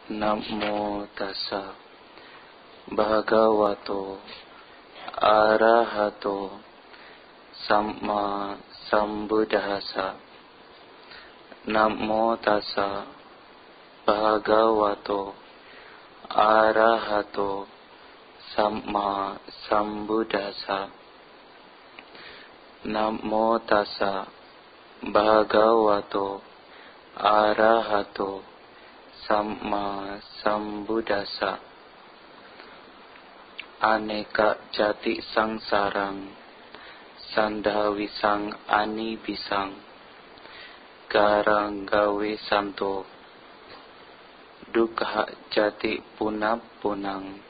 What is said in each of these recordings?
Namo tassa bhagavato arahato samma sambuddhassa. Namo tassa bhagavato arahato samma sambuddhassa. Namo tassa bhagavato arahato samma sambuddhassa. Aneka jati sangsarang sandhawisang anibisang garang gawe santo dukha jati punap punang.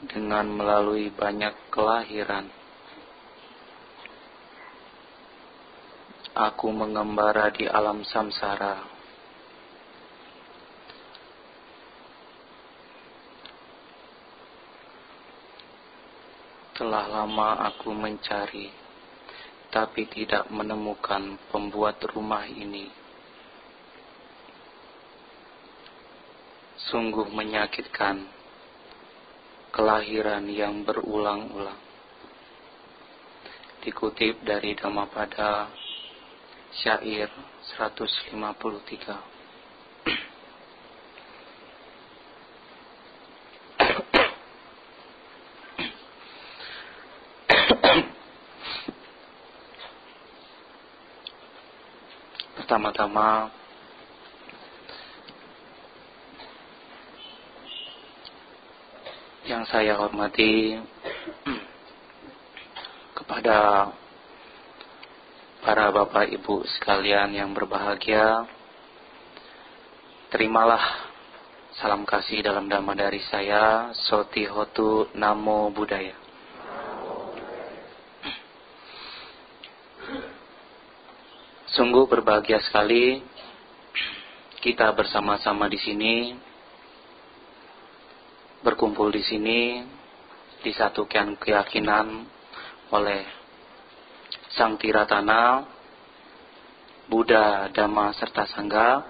Dengan melalui banyak kelahiran, aku mengembara di alam samsara. Telah lama aku mencari, tapi tidak menemukan pembuat rumah ini. Sungguh menyakitkan kelahiran yang berulang-ulang. Dikutip dari Dhammapada syair 153. Pertama-tama, yang saya hormati kepada para bapak ibu sekalian yang berbahagia, terimalah salam kasih dalam dhamma dari saya, Soti Hotu Namo Buddhaya. Sungguh berbahagia sekali kita bersama-sama di sini, berkumpul di sini, disatukan keyakinan oleh Sang Tiratana, Buddha, Dhamma, serta Sangha.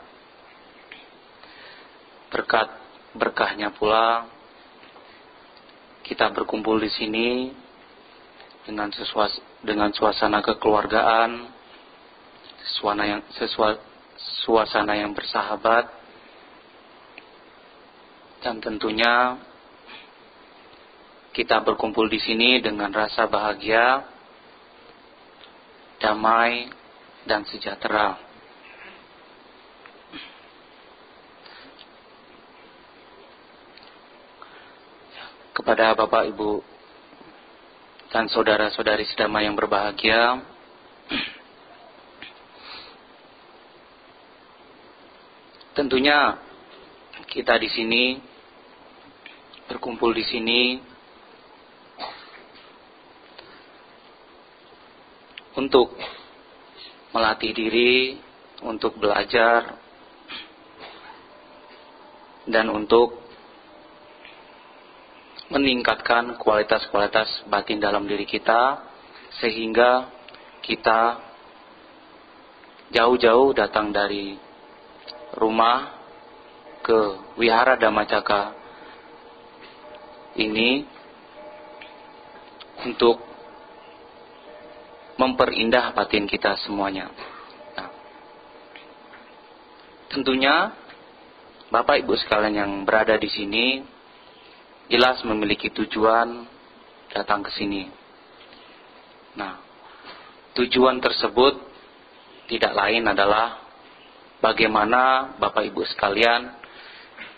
Berkat berkahnya pula kita berkumpul di sini dengan suasana kekeluargaan, suasana yang bersahabat, dan tentunya kita berkumpul di sini dengan rasa bahagia, damai, dan sejahtera. Kepada Bapak, Ibu, dan saudara-saudari sedama yang berbahagia, tentunya kita di sini berkumpul di sini untuk melatih diri, untuk belajar, dan untuk meningkatkan kualitas-kualitas batin dalam diri kita, sehingga kita jauh-jauh datang dari rumah ke Wihara Dhammacakka ini untuk memperindah batin kita semuanya. Nah, tentunya Bapak Ibu sekalian yang berada di sini jelas memiliki tujuan datang ke sini. Nah, tujuan tersebut tidak lain adalah bagaimana Bapak Ibu sekalian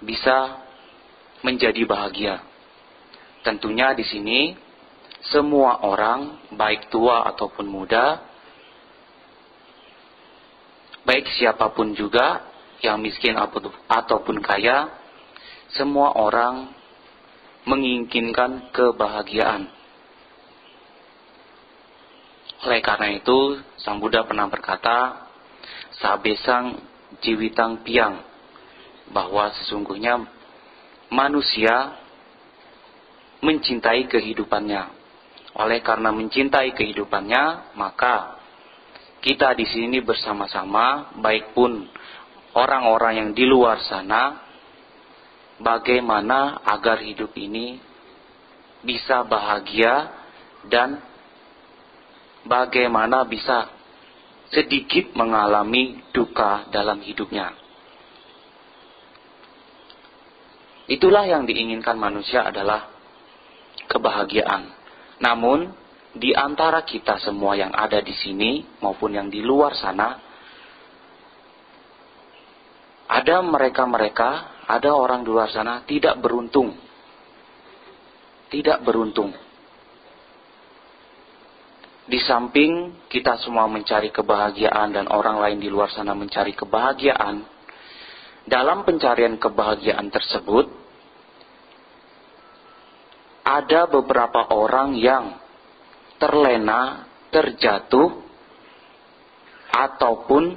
bisa menjadi bahagia. Tentunya di sini semua orang, baik tua ataupun muda, baik siapapun juga, yang miskin ataupun kaya, semua orang menginginkan kebahagiaan. Oleh karena itu, Sang Buddha pernah berkata, sabesang jiwitang piang, bahwa sesungguhnya manusia mencintai kehidupannya. Oleh karena mencintai kehidupannya, maka kita di sini bersama-sama, baik pun orang-orang yang di luar sana, bagaimana agar hidup ini bisa bahagia dan bagaimana bisa sedikit mengalami duka dalam hidupnya. Itulah yang diinginkan manusia adalah kebahagiaan. Namun, di antara kita semua yang ada di sini maupun yang di luar sana, ada mereka-mereka, ada orang di luar sana tidak beruntung. Tidak beruntung. Di samping kita semua mencari kebahagiaan dan orang lain di luar sana mencari kebahagiaan, dalam pencarian kebahagiaan tersebut, ada beberapa orang yang terlena, terjatuh, ataupun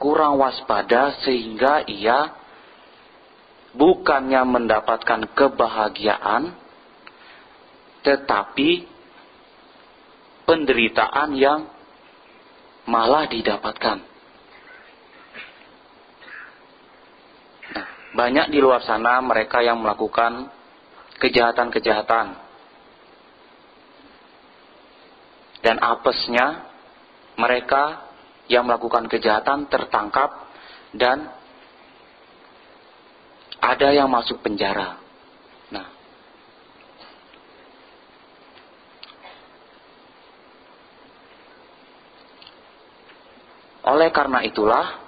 kurang waspada sehingga ia bukannya mendapatkan kebahagiaan, tetapi penderitaan yang malah didapatkan. Nah, banyak di luar sana mereka yang melakukan kejahatan-kejahatan. Dan apesnya mereka yang melakukan kejahatan tertangkap dan ada yang masuk penjara. Nah, oleh karena itulah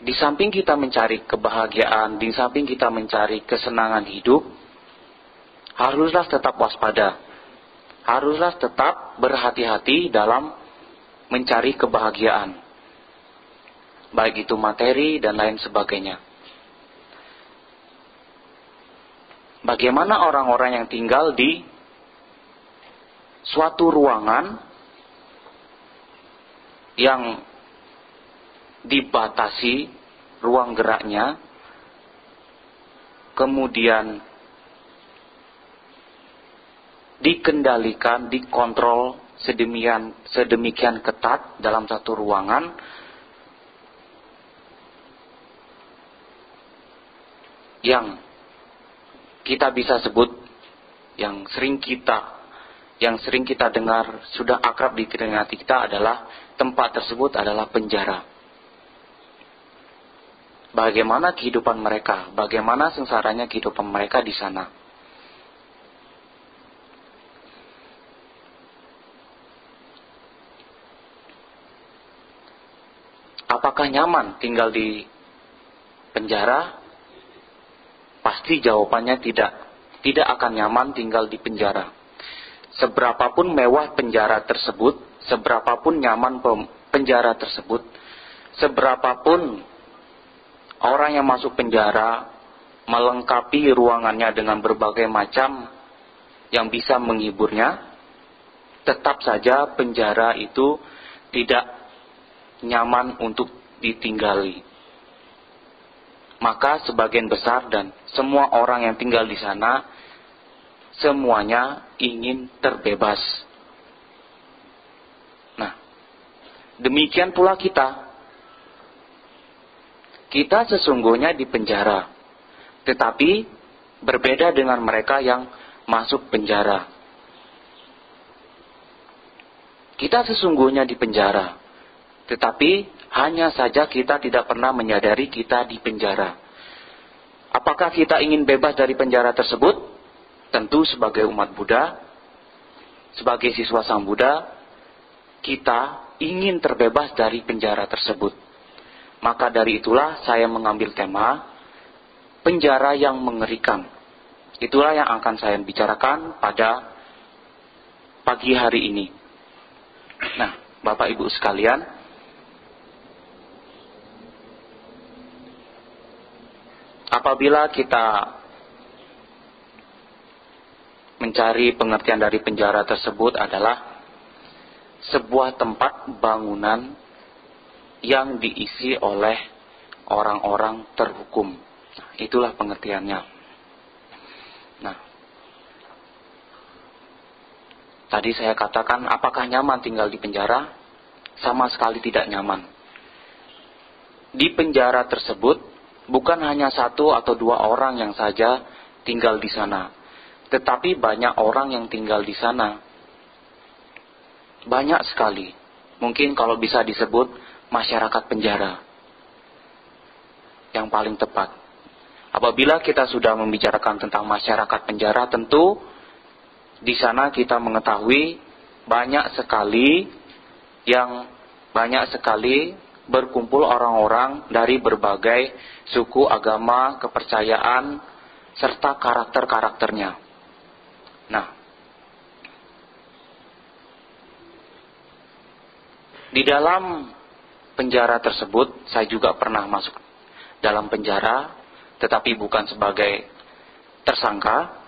di samping kita mencari kebahagiaan, di samping kita mencari kesenangan hidup, haruslah tetap waspada. Haruslah tetap berhati-hati dalam mencari kebahagiaan. Baik itu materi dan lain sebagainya. Bagaimana orang-orang yang tinggal di suatu ruangan yang dibatasi ruang geraknya, kemudian dikendalikan, dikontrol sedemikian ketat dalam satu ruangan yang kita bisa sebut, yang sering kita dengar, sudah akrab di telinga kita adalah tempat tersebut adalah penjara. Bagaimana kehidupan mereka, bagaimana sengsaranya kehidupan mereka di sana. Apakah nyaman tinggal di penjara? Pasti jawabannya tidak. Tidak akan nyaman tinggal di penjara. Seberapapun mewah penjara tersebut, seberapapun nyaman penjara tersebut, seberapapun orang yang masuk penjara melengkapi ruangannya dengan berbagai macam yang bisa menghiburnya, tetap saja penjara itu tidak nyaman untuk ditinggali. Maka sebagian besar dan semua orang yang tinggal di sana semuanya ingin terbebas. Nah, demikian pula kita. Kita sesungguhnya di penjara, tetapi berbeda dengan mereka yang masuk penjara. Kita sesungguhnya di penjara, tetapi hanya saja kita tidak pernah menyadari kita di penjara. Apakah kita ingin bebas dari penjara tersebut? Tentu sebagai umat Buddha, sebagai siswa Sang Buddha, kita ingin terbebas dari penjara tersebut. Maka dari itulah saya mengambil tema penjara yang mengerikan. Itulah yang akan saya bicarakan pada pagi hari ini. Nah, Bapak Ibu sekalian, apabila kita mencari pengertian dari penjara tersebut adalah sebuah tempat bangunan yang diisi oleh orang-orang terhukum. Itulah pengertiannya. Nah, Tadi saya katakan, apakah nyaman tinggal di penjara? Sama sekali tidak nyaman. Di penjara tersebut, bukan hanya 1 atau 2 orang yang saja tinggal di sana, tetapi banyak orang yang tinggal di sana. Banyak sekali. Mungkin kalau bisa disebut masyarakat penjara yang paling tepat. Apabila kita sudah membicarakan tentang masyarakat penjara, tentu di sana kita mengetahui banyak sekali berkumpul orang-orang dari berbagai suku, agama, kepercayaan, serta karakter-karakternya. Nah, di dalam penjara tersebut, saya juga pernah masuk dalam penjara, tetapi bukan sebagai tersangka,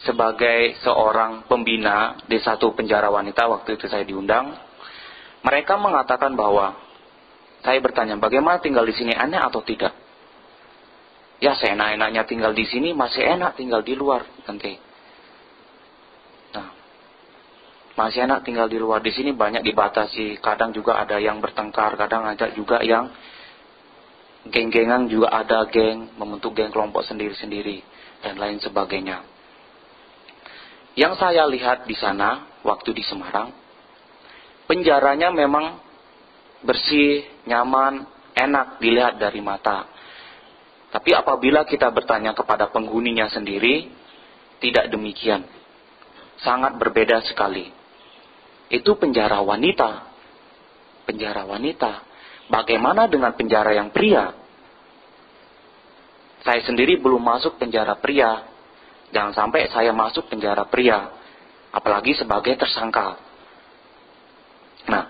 sebagai seorang pembina di satu penjara wanita. Waktu itu saya diundang. Mereka mengatakan bahwa, saya bertanya, bagaimana tinggal di sini, enak atau tidak? Ya, seenak-enaknya tinggal di sini, masih enak tinggal di luar nanti. Nah, masih enak tinggal di luar. Di sini banyak dibatasi. Kadang juga ada yang bertengkar, kadang ada juga yang geng-gengan, juga ada geng, membentuk geng kelompok sendiri-sendiri, dan lain sebagainya. Yang saya lihat di sana, waktu di Semarang, penjaranya memang bersih, nyaman, enak dilihat dari mata. Tapi apabila kita bertanya kepada penghuninya sendiri, tidak demikian. Sangat berbeda sekali. Itu penjara wanita. Penjara wanita. Bagaimana dengan penjara yang pria? Saya sendiri belum masuk penjara pria. Jangan sampai saya masuk penjara pria, apalagi sebagai tersangka. Nah,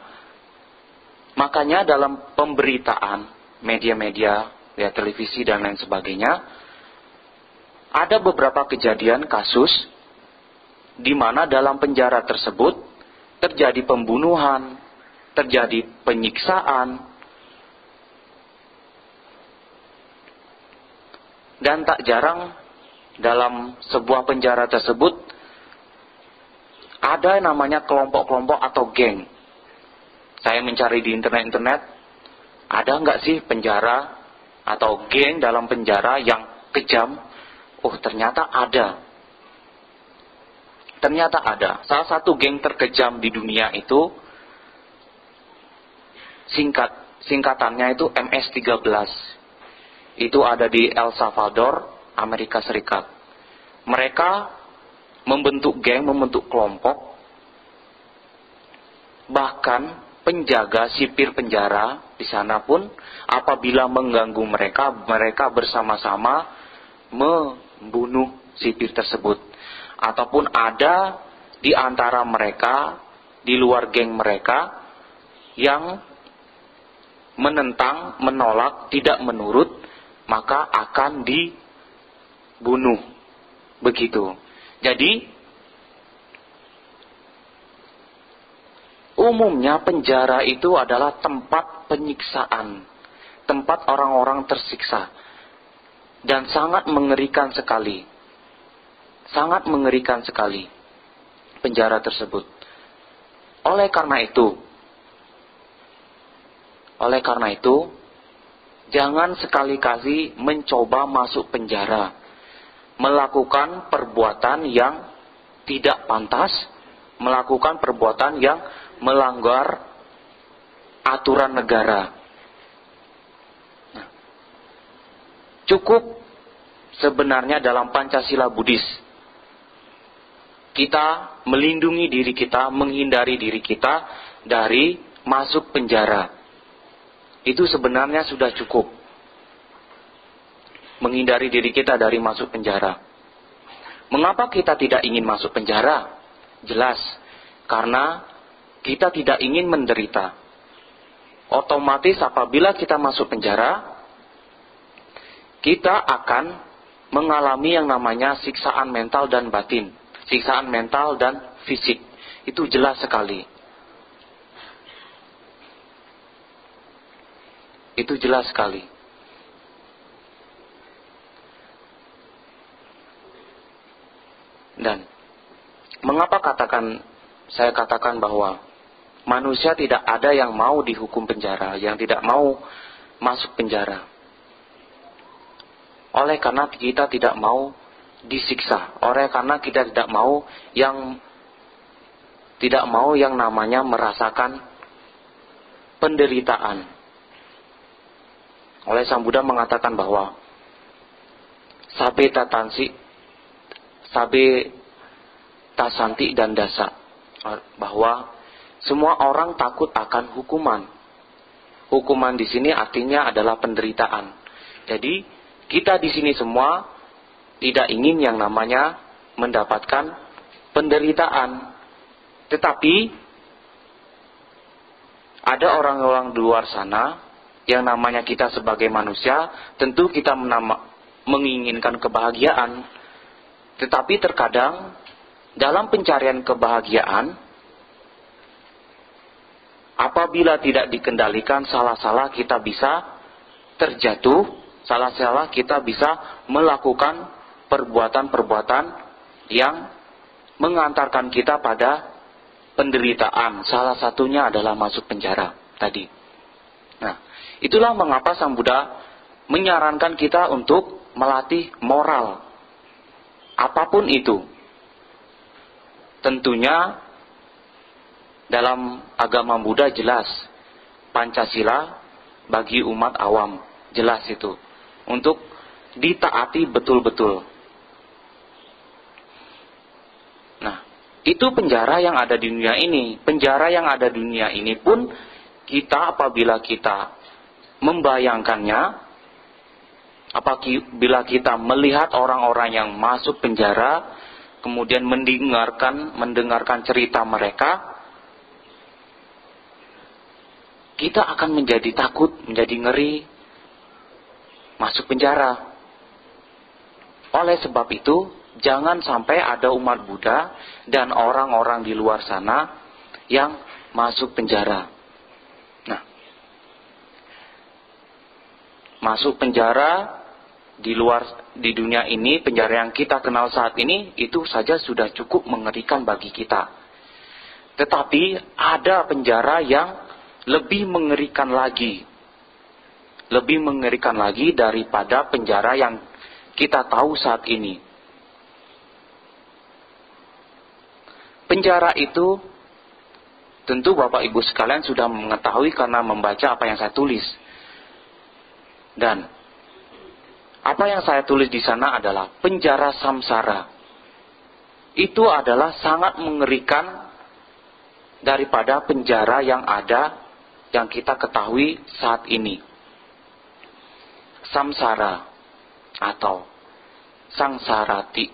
makanya dalam pemberitaan, media-media, ya televisi dan lain sebagainya, ada beberapa kejadian kasus di mana dalam penjara tersebut terjadi pembunuhan, terjadi penyiksaan, dan tak jarang dalam sebuah penjara tersebut ada namanya kelompok-kelompok atau geng. Saya mencari di internet, ada nggak sih penjara atau geng dalam penjara yang kejam? Oh, ternyata ada. Ternyata ada. Salah satu geng terkejam di dunia itu, singkatannya itu MS-13. Itu ada di El Salvador, Amerika Serikat. Mereka membentuk geng, membentuk kelompok. Bahkan penjaga sipir penjara di sana pun apabila mengganggu mereka, mereka bersama-sama membunuh sipir tersebut. Ataupun ada di antara mereka, di luar geng mereka, yang menentang, menolak, tidak menurut, maka akan dibunuh. Begitu. Jadi, umumnya penjara itu adalah tempat penyiksaan, tempat orang-orang tersiksa, dan sangat mengerikan sekali. Sangat mengerikan sekali penjara tersebut. Oleh karena itu, jangan sekali-kali mencoba masuk penjara, melakukan perbuatan yang tidak pantas, melakukan perbuatan yang melanggar aturan negara. Nah, cukup sebenarnya dalam Pancasila Buddhis, kita melindungi diri kita, menghindari diri kita dari masuk penjara. Itu sebenarnya sudah cukup. Menghindari diri kita dari masuk penjara. Mengapa kita tidak ingin masuk penjara? Jelas, karena kita tidak ingin menderita. Otomatis apabila kita masuk penjara, kita akan mengalami yang namanya siksaan mental dan batin. Siksaan mental dan fisik. Itu jelas sekali. Itu jelas sekali. Dan mengapa saya katakan bahwa manusia tidak ada yang mau dihukum penjara, yang tidak mau masuk penjara. Oleh karena kita tidak mau disiksa, oleh karena kita tidak mau yang namanya merasakan penderitaan. Oleh Sang Buddha mengatakan bahwa sabe tasanti dan dasa, bahwa semua orang takut akan hukuman. Hukuman di sini artinya adalah penderitaan. Jadi kita di sini semua tidak ingin yang namanya mendapatkan penderitaan. Tetapi ada orang-orang di luar sana yang namanya kita sebagai manusia, tentu kita menginginkan kebahagiaan. Tetapi terkadang dalam pencarian kebahagiaan, apabila tidak dikendalikan, salah-salah kita bisa terjatuh, salah-salah kita bisa melakukan perbuatan-perbuatan yang mengantarkan kita pada penderitaan. Salah satunya adalah masuk penjara tadi. Nah, itulah mengapa Sang Buddha menyarankan kita untuk melatih moral. Apapun itu. Tentunya dalam agama Buddha jelas Pancasila bagi umat awam, jelas itu, untuk ditaati betul-betul. Nah, itu penjara yang ada di dunia ini. Penjara yang ada di dunia ini pun kita, apabila kita membayangkannya, apabila kita melihat orang-orang yang masuk penjara, kemudian mendengarkan cerita mereka, kita akan menjadi takut, menjadi ngeri masuk penjara. Oleh sebab itu, jangan sampai ada umat Buddha dan orang-orang di luar sana yang masuk penjara. Nah, masuk penjara di dunia ini, penjara yang kita kenal saat ini, itu saja sudah cukup mengerikan bagi kita. Tetapi ada penjara yang lebih mengerikan lagi. Lebih mengerikan lagi daripada penjara yang kita tahu saat ini. Penjara itu tentu Bapak Ibu sekalian sudah mengetahui karena membaca apa yang saya tulis. Dan apa yang saya tulis di sana adalah penjara samsara. Itu adalah sangat mengerikan daripada penjara yang ada, yang kita ketahui saat ini. Samsara atau sangsarati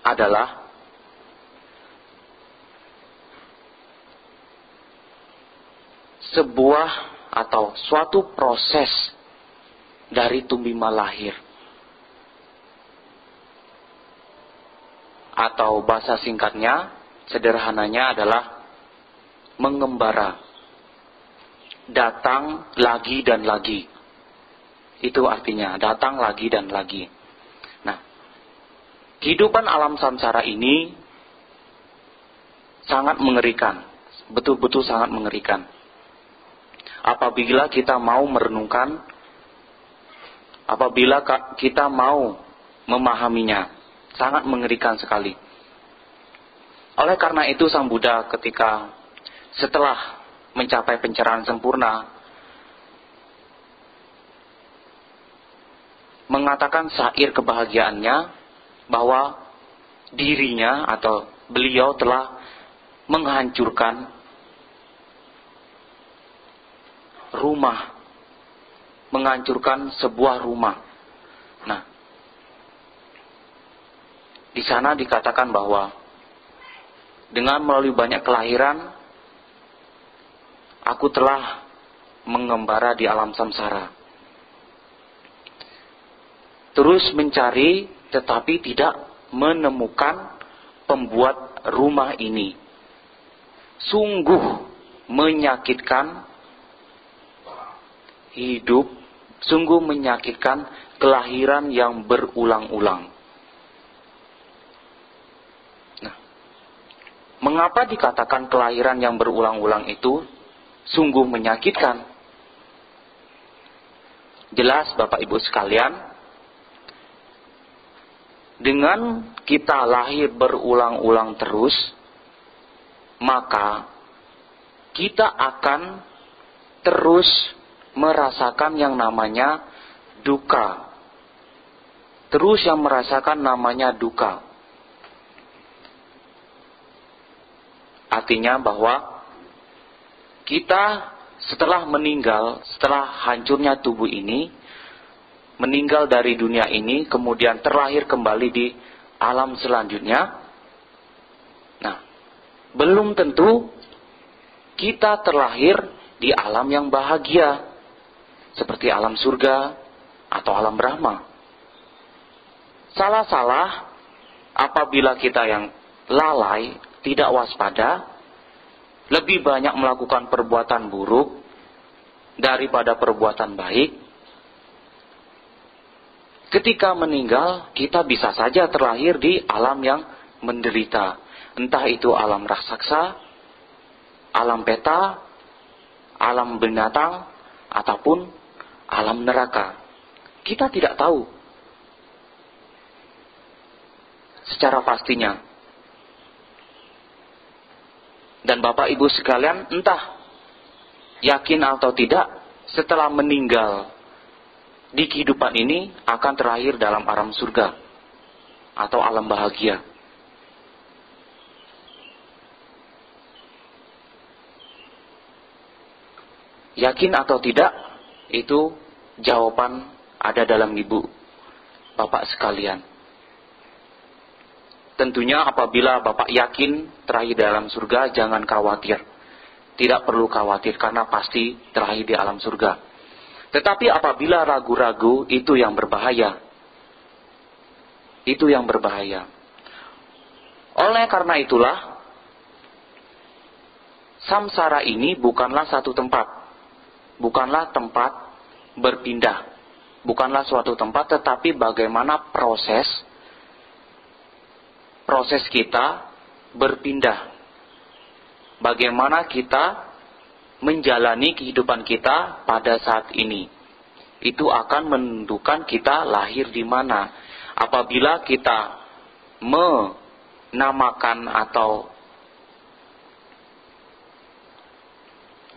adalah sebuah atau suatu proses dari tumbuh lahir, atau bahasa singkatnya, sederhananya adalah mengembara, datang lagi dan lagi. Itu artinya datang lagi dan lagi. Nah, kehidupan alam samsara ini sangat mengerikan, betul-betul sangat mengerikan. Apabila kita mau merenungkan, apabila kita mau memahaminya, sangat mengerikan sekali. Oleh karena itu Sang Buddha ketika setelah mencapai pencerahan sempurna, mengatakan syair kebahagiaannya bahwa dirinya atau beliau telah menghancurkan rumah, menghancurkan sebuah rumah. Nah, di sana dikatakan bahwa dengan melalui banyak kelahiran, aku telah mengembara di alam samsara. Terus mencari, tetapi tidak menemukan pembuat rumah ini. Sungguh menyakitkan hidup, sungguh menyakitkan kelahiran yang berulang-ulang. Mengapa dikatakan kelahiran yang berulang-ulang itu sungguh menyakitkan? Jelas Bapak Ibu sekalian, dengan kita lahir berulang-ulang terus, maka kita akan terus merasakan yang namanya duka. Terus yang merasakan namanya duka. Artinya bahwa kita setelah meninggal, setelah hancurnya tubuh ini, meninggal dari dunia ini, kemudian terlahir kembali di alam selanjutnya. Nah, belum tentu kita terlahir di alam yang bahagia, seperti alam surga atau alam Brahma. Salah-salah apabila kita yang lalai, tidak waspada, lebih banyak melakukan perbuatan buruk daripada perbuatan baik. Ketika meninggal, kita bisa saja terlahir di alam yang menderita. Entah itu alam raksasa, alam peta, alam binatang, ataupun alam neraka. Kita tidak tahu secara pastinya. Dan Bapak Ibu sekalian, entah yakin atau tidak, setelah meninggal di kehidupan ini akan terlahir dalam alam surga atau alam bahagia. Yakin atau tidak, itu jawaban ada dalam Ibu Bapak sekalian. Tentunya apabila Bapak yakin terlahir dalam surga, jangan khawatir. Tidak perlu khawatir karena pasti terlahir di alam surga. Tetapi apabila ragu-ragu, itu yang berbahaya. Itu yang berbahaya. Oleh karena itulah, samsara ini bukanlah satu tempat. Bukanlah tempat berpindah. Bukanlah suatu tempat, tetapi bagaimana proses kita berpindah. Bagaimana kita menjalani kehidupan kita pada saat ini. Itu akan menentukan kita lahir di mana. Apabila kita menamakan atau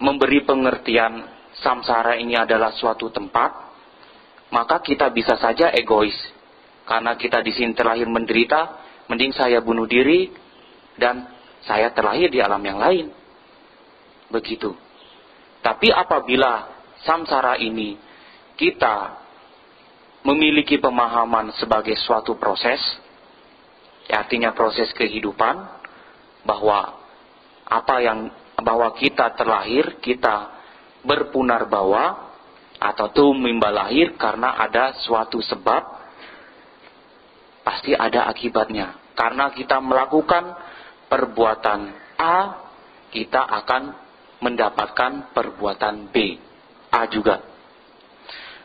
memberi pengertian samsara ini adalah suatu tempat, maka kita bisa saja egois. Karena kita di sini terlahir menderita, mending saya bunuh diri dan saya terlahir di alam yang lain. Begitu. Tapi apabila samsara ini kita memiliki pemahaman sebagai suatu proses, artinya proses kehidupan, bahwa kita terlahir, kita berpunarbawa atau tumimba lahir karena ada suatu sebab, pasti ada akibatnya. Karena kita melakukan perbuatan A, kita akan mendapatkan perbuatan B. A juga.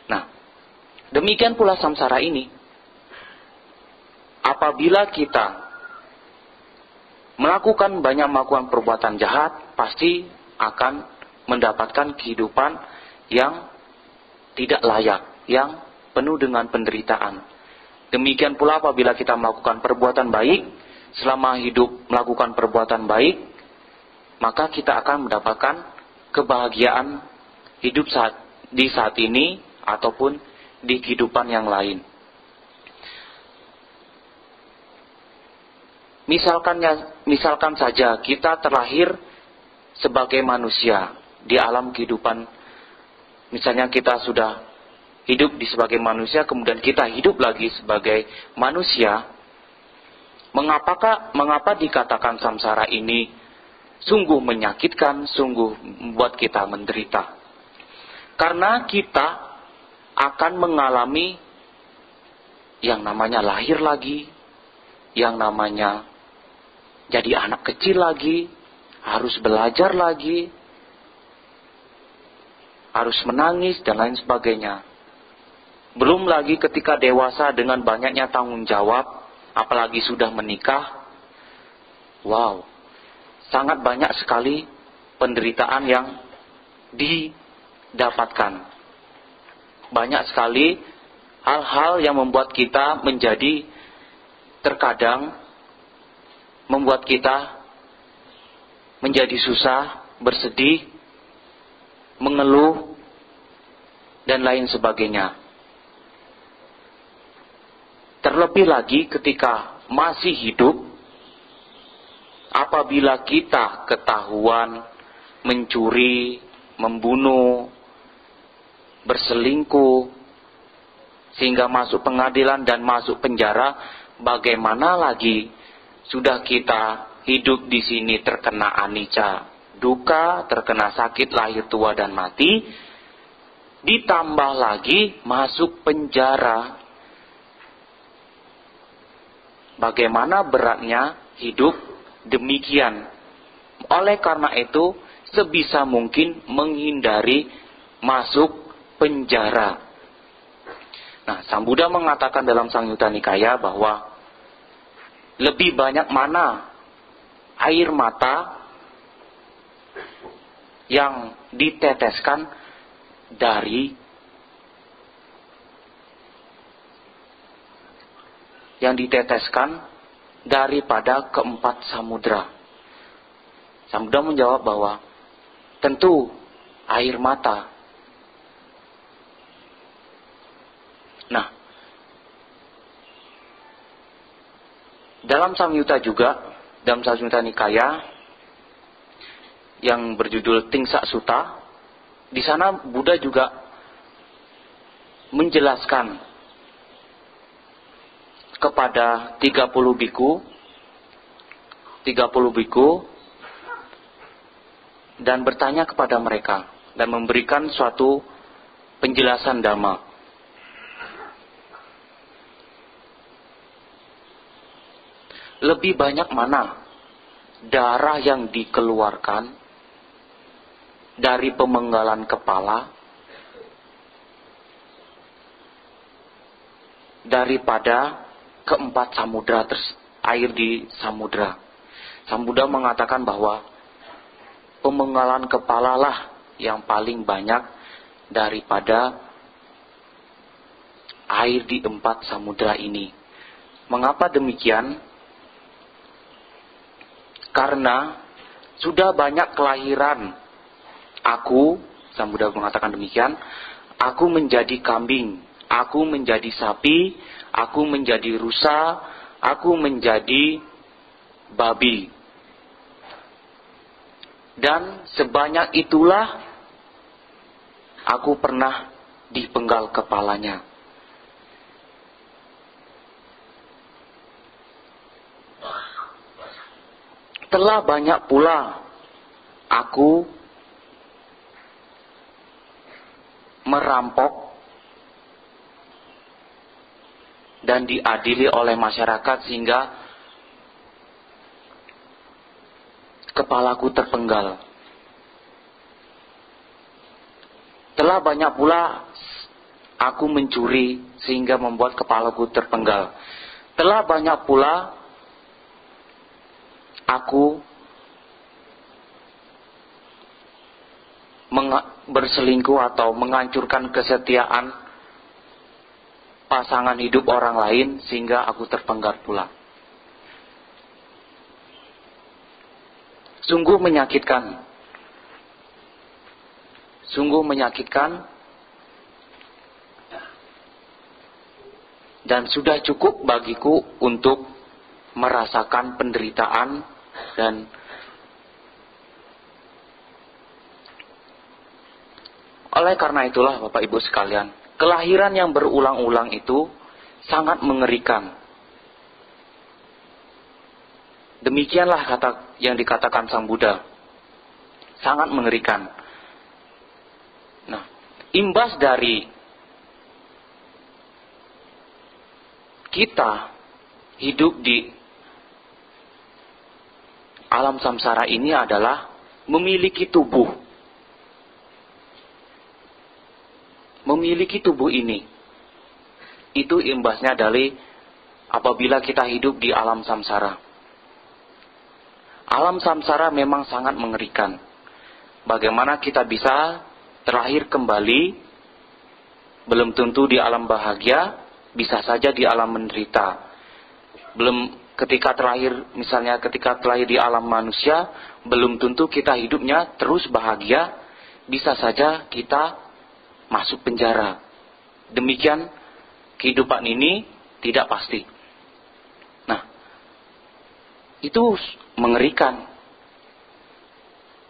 Nah, demikian pula samsara ini. Apabila kita melakukan perbuatan jahat, pasti akan mendapatkan kehidupan yang tidak layak, yang penuh dengan penderitaan. Demikian pula apabila kita melakukan perbuatan baik, selama hidup melakukan perbuatan baik, maka kita akan mendapatkan kebahagiaan hidup di saat ini ataupun di kehidupan yang lain. Misalkan saja kita terlahir sebagai manusia di alam kehidupan. Misalnya kita sudah hidup sebagai manusia, kemudian kita hidup lagi sebagai manusia. Mengapa dikatakan samsara ini sungguh menyakitkan, sungguh membuat kita menderita? Karena kita akan mengalami yang namanya lahir lagi, yang namanya jadi anak kecil lagi, harus belajar lagi, harus menangis dan lain sebagainya. Belum lagi ketika dewasa dengan banyaknya tanggung jawab, apalagi sudah menikah. Wow, sangat banyak sekali penderitaan yang didapatkan. Banyak sekali hal-hal yang membuat kita menjadi terkadang membuat kita menjadi susah, bersedih, mengeluh, dan lain sebagainya. Terlebih lagi ketika masih hidup, apabila kita ketahuan mencuri, membunuh, berselingkuh, sehingga masuk pengadilan dan masuk penjara, bagaimana lagi sudah kita hidup di sini terkena anicca, duka, terkena sakit lahir tua dan mati, ditambah lagi masuk penjara. Bagaimana beratnya hidup demikian. Oleh karena itu, sebisa mungkin menghindari masuk penjara. Nah, Sang Buddha mengatakan dalam Samyutta Nikaya bahwa lebih banyak mana air mata yang diteteskan daripada keempat samudra. Sang Buddha menjawab bahwa tentu air mata. Nah, dalam Samyutta juga, dalam Samyutta Nikaya yang berjudul Tingsa Sutta, di sana Buddha juga menjelaskan kepada 30 biku dan bertanya kepada mereka dan memberikan suatu penjelasan Dhamma. Lebih banyak mana darah yang dikeluarkan dari pemenggalan kepala daripada keempat samudra, air di samudra. Sang Buddha mengatakan bahwa pemenggalan kepala lah yang paling banyak daripada air di empat samudra ini. Mengapa demikian? Karena sudah banyak kelahiran aku, Sang Buddha mengatakan demikian, aku menjadi kambing, aku menjadi sapi, aku menjadi rusa, aku menjadi babi. Dan sebanyak itulah aku pernah dipenggal kepalanya. Telah banyak pula aku merampok dan diadili oleh masyarakat sehingga kepalaku terpenggal. Telah banyak pula aku mencuri sehingga membuat kepalaku terpenggal. Telah banyak pula aku berselingkuh atau menghancurkan kesetiaan pasangan hidup orang lain sehingga aku terpenggal pula. Sungguh menyakitkan. Sungguh menyakitkan. Dan sudah cukup bagiku untuk merasakan penderitaan dan oleh karena itulah Bapak Ibu sekalian, kelahiran yang berulang-ulang itu sangat mengerikan. Demikianlah kata yang dikatakan Sang Buddha. Sangat mengerikan. Nah, imbas dari kita hidup di alam samsara ini adalah memiliki tubuh. Memiliki tubuh ini. Itu imbasnya dari apabila kita hidup di alam samsara. Alam samsara memang sangat mengerikan. Bagaimana kita bisa terlahir kembali, belum tentu di alam bahagia, bisa saja di alam menderita. Belum ketika terlahir, misalnya ketika terlahir di alam manusia, belum tentu kita hidupnya terus bahagia, bisa saja kita masuk penjara. Demikian kehidupan ini tidak pasti. Nah, itu mengerikan.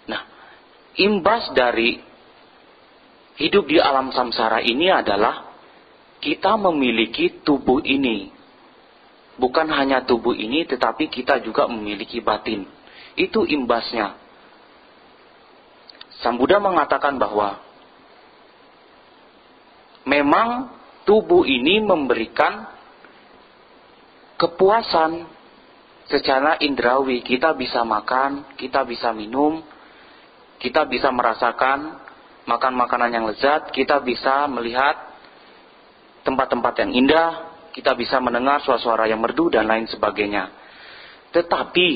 Nah, imbas dari hidup di alam samsara ini adalah kita memiliki tubuh ini. Bukan hanya tubuh ini, tetapi kita juga memiliki batin. Itu imbasnya. Sang Buddha mengatakan bahwa memang tubuh ini memberikan kepuasan secara indrawi. Kita bisa makan, kita bisa minum, kita bisa merasakan makan makanan yang lezat, kita bisa melihat tempat-tempat yang indah, kita bisa mendengar suara-suara yang merdu dan lain sebagainya. Tetapi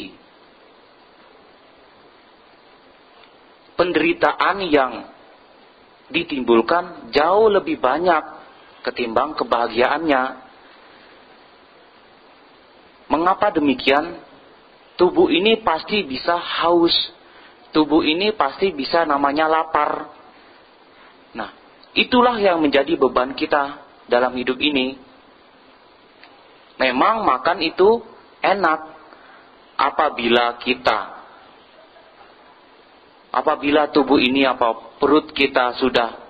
penderitaan yang ditimbulkan jauh lebih banyak ketimbang kebahagiaannya. Mengapa demikian? Tubuh ini pasti bisa haus. Tubuh ini pasti bisa namanya lapar. Nah, itulah yang menjadi beban kita dalam hidup ini. Memang makan itu enak apabila tubuh ini perut kita sudah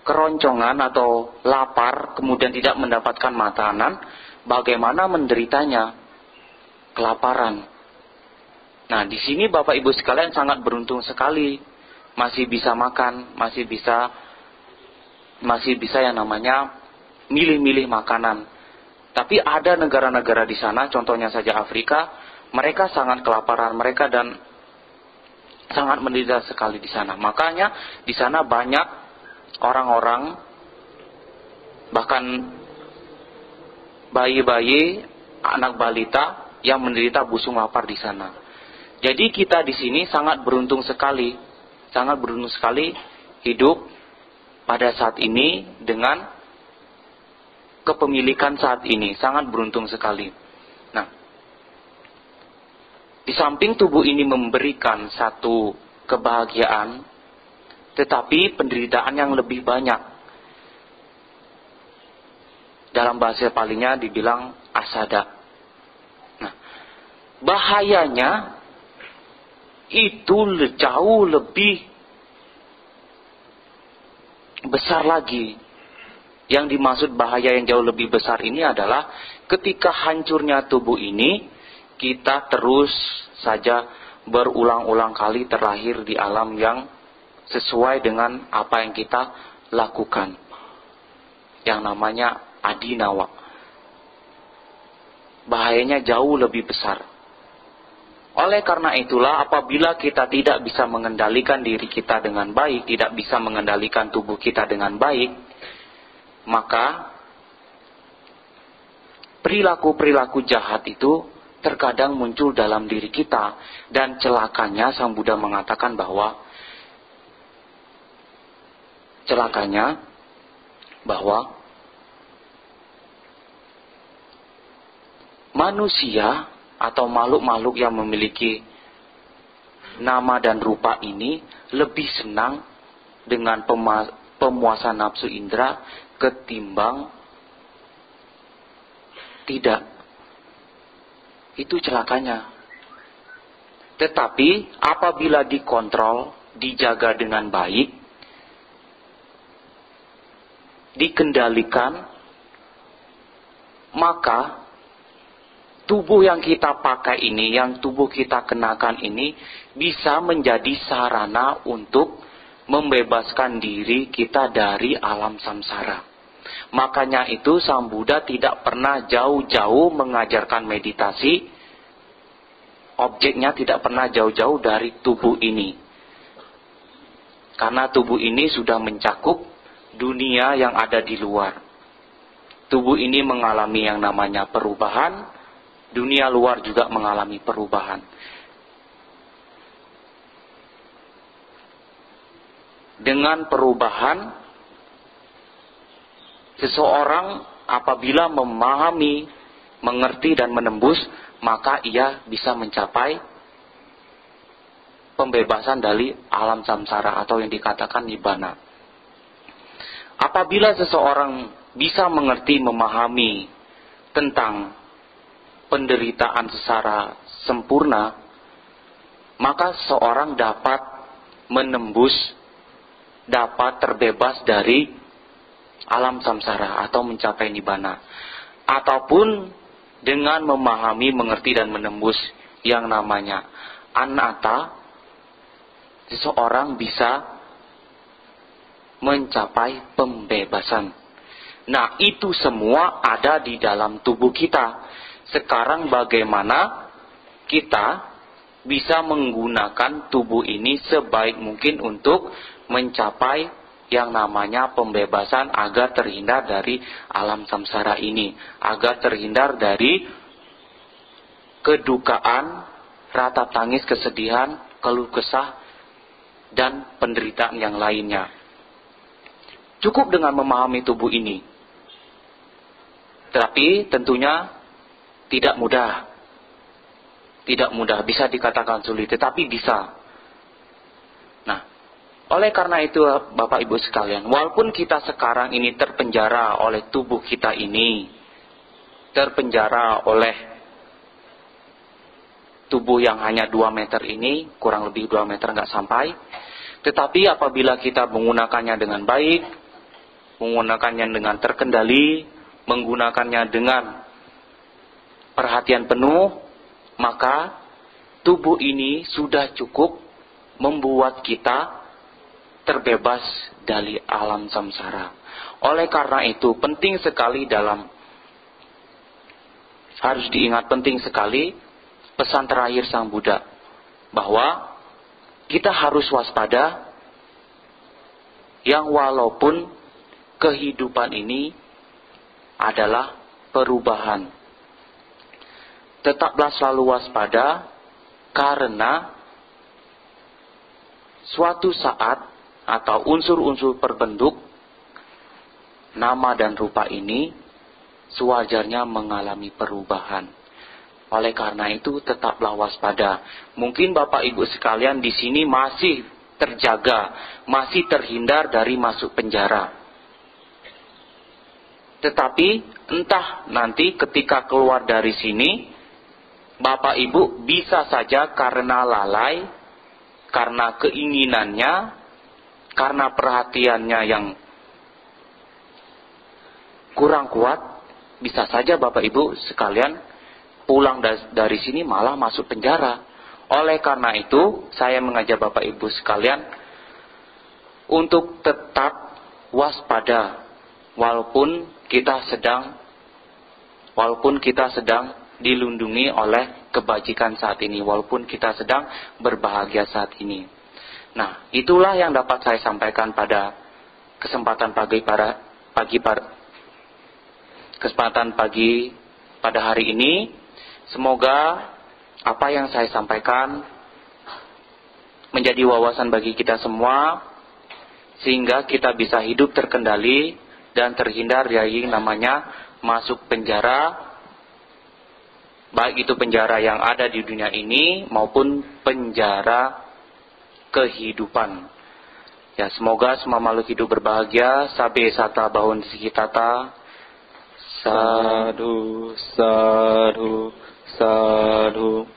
keroncongan atau lapar, kemudian tidak mendapatkan makanan, bagaimana menderitanya? Kelaparan. Nah, di sini Bapak Ibu sekalian sangat beruntung sekali, masih bisa makan, masih bisa yang namanya milih-milih makanan. Tapi ada negara-negara di sana, contohnya saja Afrika, mereka sangat kelaparan, mereka dan sangat menderita sekali di sana. Makanya di sana banyak orang-orang, bahkan bayi-bayi, anak balita yang menderita busung lapar di sana. Jadi kita di sini sangat beruntung sekali hidup pada saat ini dengan kepemilikan saat ini, sangat beruntung sekali. Nah, di samping tubuh ini memberikan satu kebahagiaan, tetapi penderitaan yang lebih banyak. Dalam bahasa Palinya dibilang asada. Nah, bahayanya itu jauh lebih besar lagi. Yang dimaksud bahaya yang jauh lebih besar ini adalah ketika hancurnya tubuh ini, kita terus saja berulang-ulang kali terlahir di alam yang sesuai dengan apa yang kita lakukan. Yang namanya adinawa. Bahayanya jauh lebih besar. Oleh karena itulah apabila kita tidak bisa mengendalikan diri kita dengan baik, tidak bisa mengendalikan tubuh kita dengan baik, maka perilaku-perilaku jahat itu terkadang muncul dalam diri kita. Dan celakanya Sang Buddha mengatakan bahwa manusia atau makhluk-makhluk yang memiliki nama dan rupa ini lebih senang dengan pemuasan nafsu indera ketimbang tidak. Itu celakanya. Tetapi apabila dikontrol, dijaga dengan baik, dikendalikan, maka tubuh yang kita pakai ini, yang tubuh kita kenakan ini, bisa menjadi sarana untuk membebaskan diri kita dari alam samsara. Makanya itu Sang Buddha tidak pernah jauh-jauh mengajarkan meditasi. Objeknya tidak pernah jauh-jauh dari tubuh ini. Karena tubuh ini sudah mencakup dunia yang ada di luar. Tubuh ini mengalami yang namanya perubahan. Dunia luar juga mengalami perubahan. dengan perubahan seseorang apabila memahami, mengerti dan menembus, maka ia bisa mencapai pembebasan dari alam samsara atau yang dikatakan nibbana. Apabila seseorang bisa mengerti, memahami tentang penderitaan secara sempurna, maka seseorang dapat menembus, dapat terbebas dari alam samsara atau mencapai nibbana. Ataupun dengan memahami, mengerti dan menembus yang namanya anatta, seseorang bisa mencapai pembebasan. Nah, itu semua ada di dalam tubuh kita. Sekarang bagaimana kita bisa menggunakan tubuh ini sebaik mungkin untuk mencapai yang namanya pembebasan agar terhindar dari alam samsara ini, agar terhindar dari kedukaan, ratap tangis, kesedihan, keluh kesah dan penderitaan yang lainnya. Cukup dengan memahami tubuh ini. Tetapi tentunya tidak mudah. Tidak mudah, bisa dikatakan sulit, tetapi bisa. Nah, oleh karena itu Bapak Ibu sekalian, walaupun kita sekarang ini terpenjara oleh tubuh kita ini, terpenjara oleh tubuh yang hanya 2 meter ini, kurang lebih 2 meter nggak sampai, tetapi apabila kita menggunakannya dengan baik, menggunakannya dengan terkendali, menggunakannya dengan perhatian penuh, maka tubuh ini sudah cukup membuat kita terbebas dari alam samsara. Oleh karena itu penting sekali harus diingat, penting sekali pesan terakhir Sang Buddha, bahwa kita harus waspada yang walaupun kehidupan ini adalah perubahan. Tetaplah selalu waspada, karena suatu saat atau unsur-unsur berbentuk nama dan rupa ini sewajarnya mengalami perubahan. Oleh karena itu tetaplah waspada. Mungkin Bapak Ibu sekalian di sini masih terjaga, masih terhindar dari masuk penjara. Tetapi entah nanti ketika keluar dari sini, Bapak Ibu bisa saja karena lalai, karena keinginannya, karena perhatiannya yang kurang kuat, bisa saja Bapak Ibu sekalian pulang dari sini malah masuk penjara. Oleh karena itu, saya mengajak Bapak Ibu sekalian untuk tetap waspada walaupun kita sedang dilindungi oleh kebajikan saat ini, walaupun kita sedang berbahagia saat ini. Nah, itulah yang dapat saya sampaikan pada kesempatan pagi pada hari ini. Semoga apa yang saya sampaikan menjadi wawasan bagi kita semua, sehingga kita bisa hidup terkendali dan terhindar dari namanya masuk penjara, baik itu penjara yang ada di dunia ini maupun penjara kehidupan. Ya, semoga semua makhluk hidup berbahagia. Sabe sata bahun sikitata. Sadhu, sadhu, sadhu.